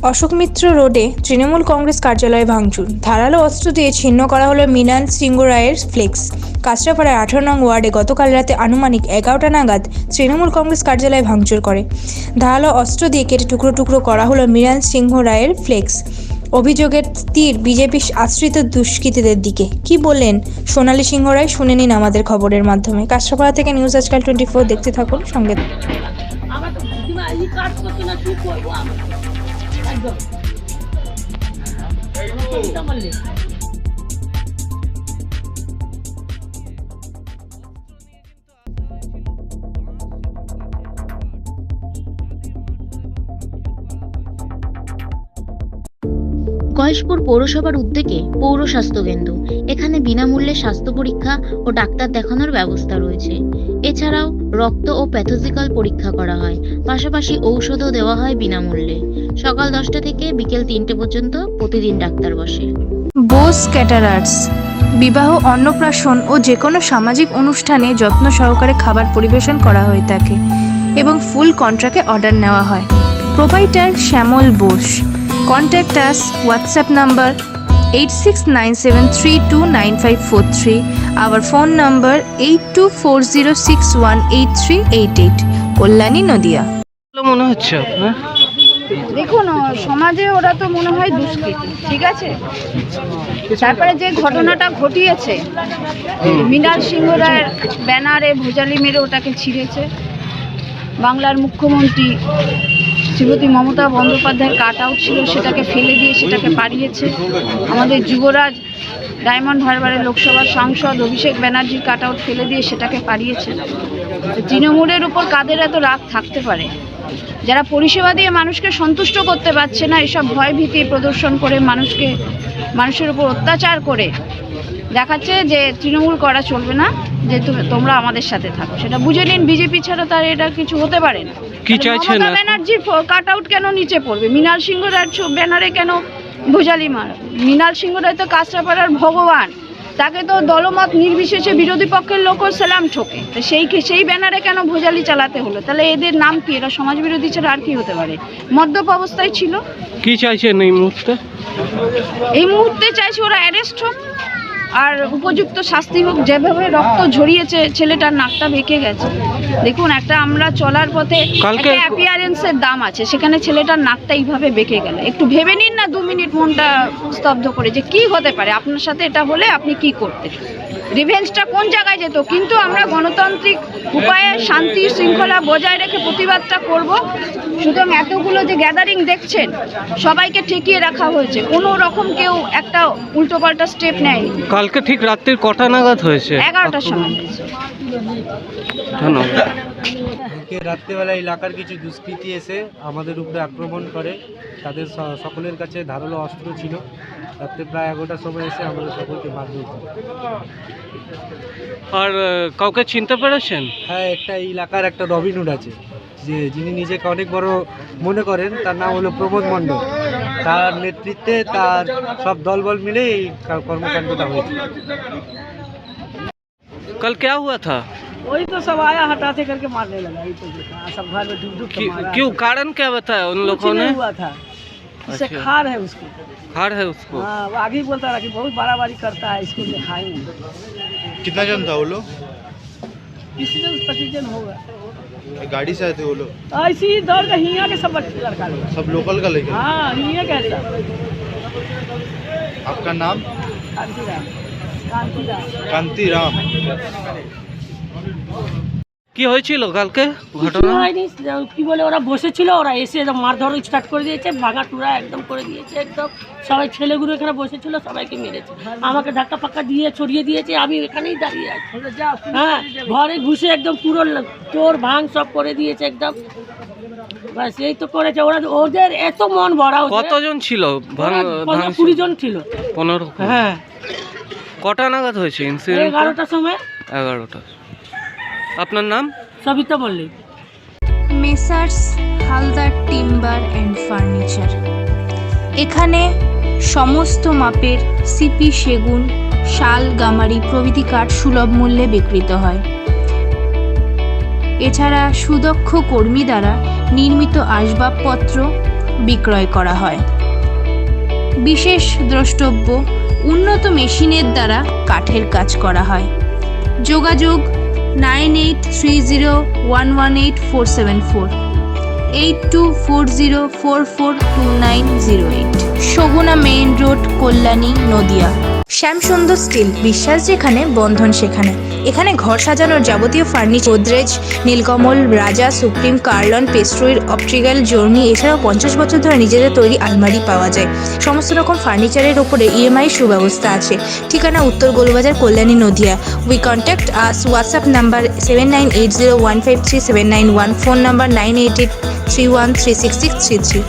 অশোক মিত্র রোডে তৃণমূল কংগ্রেস কার্যালয়ে ভাঙচুর, ধারালো অস্ত্র দিয়ে ছিন্ন করা হলো মৃণাল সিংহ রায়ের ফ্লেক্স। কাঁচরাপাড়ার 18 নং ওয়ার্ডে গতকাল রাতে আনুমানিক 11টা নাগাদ তৃণমূল কংগ্রেস কার্যালয়ে ভাঙচুর করে ধারালো অস্ত্র দিয়ে কেটে টুকরো টুকরো করা হলো মৃণাল সিংহ রায়ের ফ্লেক্স। অভিযোগের তীর বিজেপি আশ্রিত দুষ্কৃতীদের দিকে। কি বললেন সোনালী সিংহ রায়, শুনে নিন আমাদের খবরের মাধ্যমে। কাঁচরাপাড়া থেকে নিউজ আজকাল 24 দেখতে থাকুন সঙ্গে। গয়েশপুর পৌরসভার উদ্যোগে পৌর স্বাস্থ্য কেন্দ্র। এখানে বিনামূল্যে স্বাস্থ্য পরীক্ষা ও ডাক্তার দেখানোর ব্যবস্থা রয়েছে। এছাড়াও রক্ত ও প্যাথোলজিক্যাল পরীক্ষা করা হয়, পাশাপাশি ঔষধও দেওয়া হয় বিনামূল্যে। সকাল 10টা থেকে বিকেল 3টে পর্যন্ত প্রতিদিন ডাক্তার বসে। বোস ক্যাটারার্স বিবাহ, অন্নপ্রাশন ও যে কোনো সামাজিক অনুষ্ঠানে যত্ন সহকারে খাবার পরিবেশন করা হয়ে থাকে এবং ফুল কন্ট্রাক্টে অর্ডার নেওয়া হয়। প্রোপাইটার শ্যামল Bose. Contact us, WhatsApp number 8697329543, hour phone number 8240618388, Kalyani, Nadia. মনে হচ্ছে আপনার? দেখুন, সমাজে ওরা তো মনে হয় দুষ্কৃতী, ঠিক আছে। তারপরে যে ঘটনাটা ঘটিয়েছে, মৃণাল সিংহ রায়ের ব্যানারে ভোজালি মেরে ওটাকে ছিঁড়েছে। বাংলার মুখ্যমন্ত্রী শ্রীমতী মমতা বন্দ্যোপাধ্যায়ের কাট আউট ছিল, সেটাকে ফেলে দিয়ে সেটাকে পাড়িয়েছে। আমাদের যুবরাজ ডায়মন্ড হারবারের লোকসভার সাংসদ অভিষেক ব্যানার্জির কাট আউট ফেলে দিয়ে সেটাকে পাড়িয়েছে। তৃণমূলের উপর কাদের এত রাগ থাকতে পারে? যারা পরিষেবা দিয়ে মানুষকে সন্তুষ্ট করতে পারছে না, এসব ভয় ভীতি প্রদর্শন করে মানুষের উপর অত্যাচার করে দেখাচ্ছে যে তৃণমূল করা চলবে না, যে তোমরা আমাদের সাথে থাকো। সেটা বুঝে নিন, বিজেপি ছাড়া তার এটা কিছু হতে পারে না। কি চাইছেন? মমতা ব্যানার্জির কাট আউট কেন নিচে পড়বে? মৃণাল সিংহ রায়ের ব্যানারে কেন ভোজালি মারা? মৃণাল সিংহ রায় তো কাঁচরাপাড়ার ভগবান, তাকে তো দলমত নির্বিশেষে বিরোধী পক্ষের লোকও সালাম ঠোকে। তো সেই ব্যানারে কেন ভোজালি চালাতে হলো? তাহলে এদের নাম কি? এরা সমাজ বিরোধী ছাড়া আর কি হতে পারে? মদ্যপ অবস্থায় ছিল। কি চাইছেন এই মুহূর্তে? এই মুহূর্তে চাইছি ওরা অ্যারেস্ট হোক আর উপযুক্ত শাস্তি হোক। যেভাবে রক্ত ঝরিয়েছে, ছেলেটার নাকটা বেঁকে গেছে। দেখুন, একটা আমরা চলার পথে একটা অ্যাপিয়ারেন্সের দাম আছে, সেখানে ছেলেটার নাকটা এইভাবে বেঁকে গেল। একটু ভেবে নিন না 2 মিনিট মনটা স্তব্ধ করে, যে কি হতে পারে আপনার সাথে এটা হলে আপনি কি করতেন? রিভেঞ্জটা কোন জায়গায় যেত? কিন্তু আমরা গণতান্ত্রিক উপায়ে শান্তি শৃঙ্খলা বজায় রেখে প্রতিবাদটা করব। সুতরাং এতগুলো যে গ্যাদারিং দেখছেন, সবাইকে ঠেকিয়ে রাখা হয়েছে, কোনো রকম কেউ একটা উল্টোপাল্টা স্টেপ নেয়নি। কালকে ঠিক রাত্রির কটা নাগাদ হয়েছে? 11টার সময় হয়েছে। ধন্যবাদ। কালকে রাত্রেবেলা এলাকার কিছু দুষ্কৃতী এসে আমাদের উপরে আক্রমণ করে। তাদের সকলের কাছে ধারালো অস্ত্র ছিল। রাত্রে প্রায় 11টার সময় এসে আমাদের সকলকে মারধর করে। আর কাউকে চিনতে পেরেছেন? হ্যাঁ, একটা এই এলাকার একটা রবিনহুড আছে, যিনি নিজেকে অনেক বড় মনে করেন। তার নাম হলো প্রমোদ মণ্ডল। তার নেতৃত্বে তার সব দলবল মিলে এই কর্মকাণ্ডটা হয়েছে। कल क्या हुआ था? वही तो सब आया हटाते करके मारने लगा। ये तो देखा, सब घर में डूब डूब के मारा। क्यों, कारण क्या बताया उन लोगों कुछ ने? नहीं हुआ था, इससे अच्छा। खार है उसको। खार है उसको? हाँ, वो आगे ही बोलता रहा कि बहुत बाराबारी करता है, इसको दिखाएंगे। कितना जन था वो लोग? 20-25 जन होगा। गाड़ी से आए थे वो लोग? ऐसे ही दौड़ के हिया के सब बच्चे लड़का लोग। सब लोकल का लेके? हाँ, हिया के सब। आपका नाम? कांतीराम। कांतीराम। कांतीराम। কি হয়েছিল কালকে কিছু ঘটনা? হয়নি, কি বলে ওরা বসেছিল, ওরা এসে একদম মারধর স্টার্ট করে দিয়েছে, ভাঙা টুরা একদম করে দিয়েছে। একদম সবাই ছেলেগুলো এখানে বসেছিল, সবাইকে মেরেছে। আমাকে ধাক্কা ফাক্কা দিয়ে ছড়িয়ে দিয়েছে, আমি এখানেই দাঁড়িয়ে আছি। হ্যাঁ, ঘরে ঘুষে একদম পুরো তোর ভাঙ সব করে দিয়েছে একদম। বাস এই তো করেছে ওরা। ওদের এত মন ভরা। কতজন ছিল? 15-20 জন ছিল। 15? হ্যাঁ। কটা নাগাদ হয়েছে ইনসিডেন্ট? 11টার সময়। 11টা। আপনার নাম? Sabita Mallick. Messrs Haldar timber and furniture. এখানে সমস্ত মাপের সিপি, সেগুন, শাল, গামারি প্রভৃতি কাঠ সুলভ মূল্যে বিক্রিত হয়। এছাড়া সুদক্ষ কর্মী দ্বারা নির্মিত আসবাবপত্র, বিক্রয় করা হয়। বিশেষ দ্রষ্টব্য, উন্নত মেশিনের দ্বারা কাঠের কাজ করা হয়। যোগাযোগ 9830118474, 8240442908, Saguna main road, Kalyani, Nadia. Shyamsundar steel, Biswas যেখানে বন্ধন সেখানে। এখানে ঘর সাজানোর যাবতীয় ফার্নিচার, গোদরেজ, নীলকমল, রাজা, সুপ্রিম, কার্লন, পেস্ট্রয়ের, অপট্রিক্যাল, জর্নি, এছাড়াও 50 বছর ধরে নিজেদের তৈরি আলমারি পাওয়া যায়। সমস্ত রকম ফার্নিচারের ওপরে ইএমআই সুব্যবস্থা আছে। ঠিকানা উত্তর Golbazar, Kalyani, Nadia. We contact us, WhatsApp number 7980153791, phone number 9883136633।